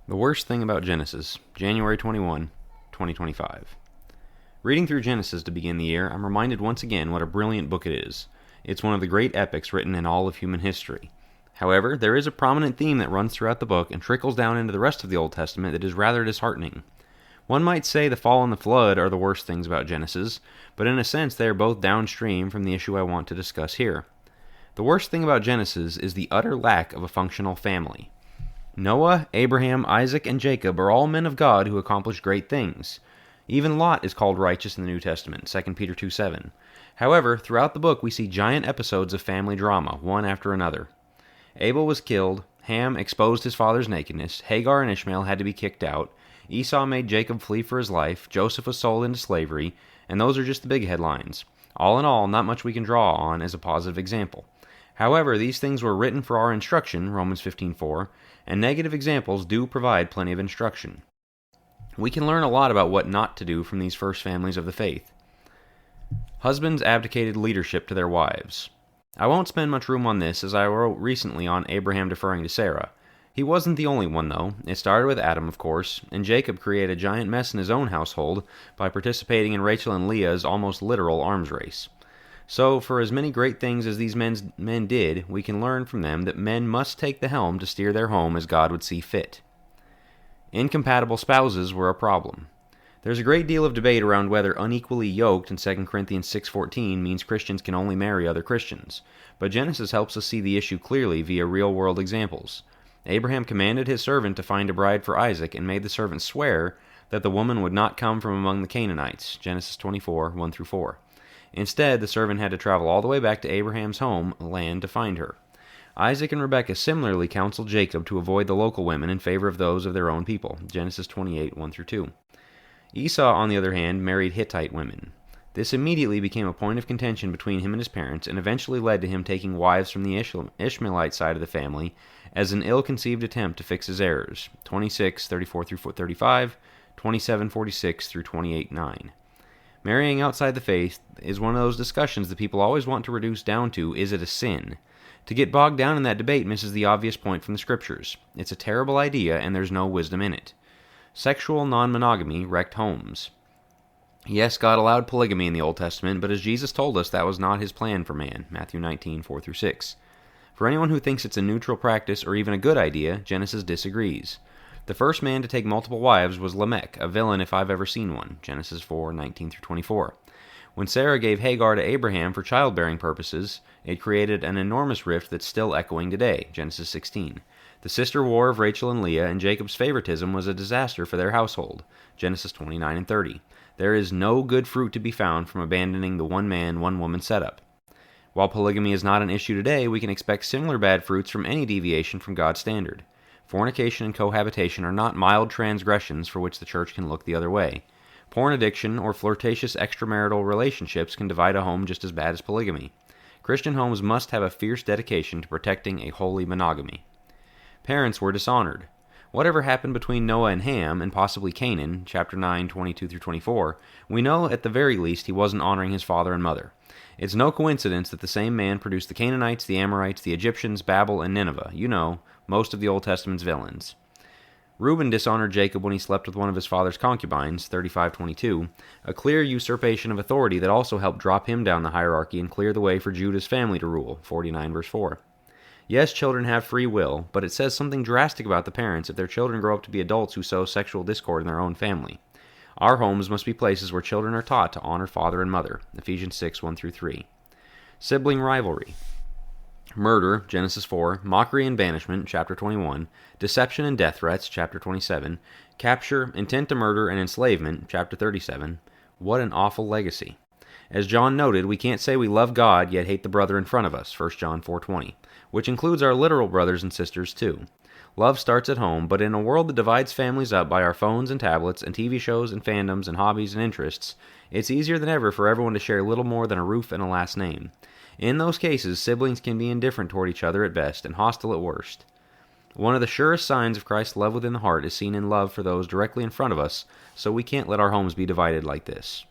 The Worst Thing About Genesis, January 21, 2025. Reading through Genesis to begin the year, I'm reminded once again what a brilliant book it is. It's one of the great epics written in all of human history. However, there is a prominent theme that runs throughout the book and trickles down into the rest of the Old Testament that is rather disheartening. One might say the fall and the flood are the worst things about Genesis, but in a sense they are both downstream from the issue I want to discuss here. The worst thing about Genesis is the utter lack of a functional family. Noah, Abraham, Isaac, and Jacob are all men of God who accomplished great things. Even Lot is called righteous in the New Testament, 2 Peter 2:7. However, throughout the book we see giant episodes of family drama, one after another. Abel was killed, Ham exposed his father's nakedness, Hagar and Ishmael had to be kicked out, Esau made Jacob flee for his life, Joseph was sold into slavery, and those are just the big headlines. All in all, not much we can draw on as a positive example. However, these things were written for our instruction, Romans 15:4, and negative examples do provide plenty of instruction. We can learn a lot about what not to do from these first families of the faith. Husbands abdicated leadership to their wives. I won't spend much room on this, as I wrote recently on Abraham deferring to Sarah. He wasn't the only one, though. It started with Adam, of course, and Jacob created a giant mess in his own household by participating in Rachel and Leah's almost literal arms race. So, for as many great things as these men did, we can learn from them that men must take the helm to steer their home as God would see fit. Incompatible spouses were a problem. There's a great deal of debate around whether unequally yoked in 2 Corinthians 6:14 means Christians can only marry other Christians, but Genesis helps us see the issue clearly via real-world examples. Abraham commanded his servant to find a bride for Isaac and made the servant swear that the woman would not come from among the Canaanites, Genesis 24:1-4. Instead, the servant had to travel all the way back to Abraham's home land to find her. Isaac and Rebekah similarly counseled Jacob to avoid the local women in favor of those of their own people, Genesis 28:1-2. Esau, on the other hand, married Hittite women. This immediately became a point of contention between him and his parents, and eventually led to him taking wives from the Ishmaelite side of the family as an ill-conceived attempt to fix his errors, 26:34-35, 27:46-28:9. Marrying outside the faith is one of those discussions that people always want to reduce down to, is it a sin? To get bogged down in that debate misses the obvious point from the scriptures. It's a terrible idea, and there's no wisdom in it. Sexual non-monogamy wrecked homes. Yes, God allowed polygamy in the Old Testament, but as Jesus told us, that was not his plan for man, Matthew 19:4-6. For anyone who thinks it's a neutral practice or even a good idea, Genesis disagrees. The first man to take multiple wives was Lamech, a villain if I've ever seen one, Genesis 4:19-24. When Sarah gave Hagar to Abraham for childbearing purposes, it created an enormous rift that's still echoing today, Genesis 16. The sister war of Rachel and Leah and Jacob's favoritism was a disaster for their household, Genesis 29:30. There is no good fruit to be found from abandoning the one-man, one-woman setup. While polygamy is not an issue today, we can expect similar bad fruits from any deviation from God's standard. Fornication and cohabitation are not mild transgressions for which the church can look the other way. Porn addiction or flirtatious extramarital relationships can divide a home just as bad as polygamy. Christian homes must have a fierce dedication to protecting a holy monogamy. Parents were dishonored. Whatever happened between Noah and Ham, and possibly Canaan, chapter 9:22-24, we know at the very least he wasn't honoring his father and mother. It's no coincidence that the same man produced the Canaanites, the Amorites, the Egyptians, Babel, and Nineveh. You know, most of the Old Testament's villains. Reuben dishonored Jacob when he slept with one of his father's concubines, 35:22, a clear usurpation of authority that also helped drop him down the hierarchy and clear the way for Judah's family to rule, 49:4. Yes, children have free will, but it says something drastic about the parents if their children grow up to be adults who sow sexual discord in their own family. Our homes must be places where children are taught to honor father and mother, Ephesians 6:1-3. Sibling rivalry. Murder, Genesis 4, mockery and banishment, chapter 21, deception and death threats, chapter 27, capture, intent to murder, and enslavement, chapter 37. What an awful legacy. As John noted, we can't say we love God yet hate the brother in front of us, 1 John 4:20, which includes our literal brothers and sisters too. Love starts at home, but in a world that divides families up by our phones and tablets and TV shows and fandoms and hobbies and interests, it's easier than ever for everyone to share little more than a roof and a last name. In those cases, siblings can be indifferent toward each other at best and hostile at worst. One of the surest signs of Christ's love within the heart is seen in love for those directly in front of us, so we can't let our homes be divided like this.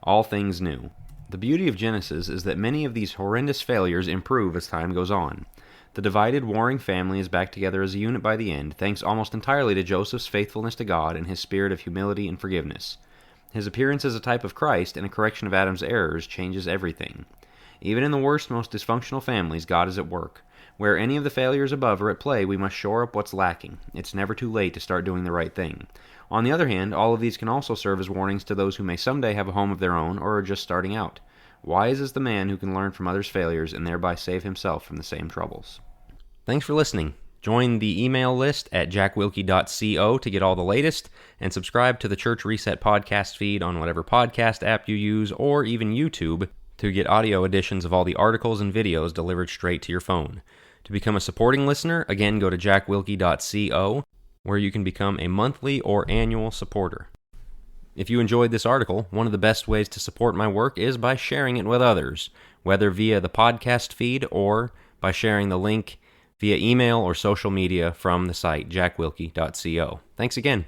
All things new. The beauty of Genesis is that many of these horrendous failures improve as time goes on. The divided, warring family is back together as a unit by the end, thanks almost entirely to Joseph's faithfulness to God and his spirit of humility and forgiveness. His appearance as a type of Christ and a correction of Adam's errors changes everything. Even in the worst, most dysfunctional families, God is at work. Where any of the failures above are at play, we must shore up what's lacking. It's never too late to start doing the right thing. On the other hand, all of these can also serve as warnings to those who may someday have a home of their own or are just starting out. Wise is the man who can learn from others' failures and thereby save himself from the same troubles. Thanks for listening. Join the email list at jackwilkie.co to get all the latest, and subscribe to the Church Reset podcast feed on whatever podcast app you use, or even YouTube, to get audio editions of all the articles and videos delivered straight to your phone. To become a supporting listener, again go to jackwilkie.co, where you can become a monthly or annual supporter. If you enjoyed this article, one of the best ways to support my work is by sharing it with others, whether via the podcast feed or by sharing the link via email or social media from the site jackwilkie.co. Thanks again.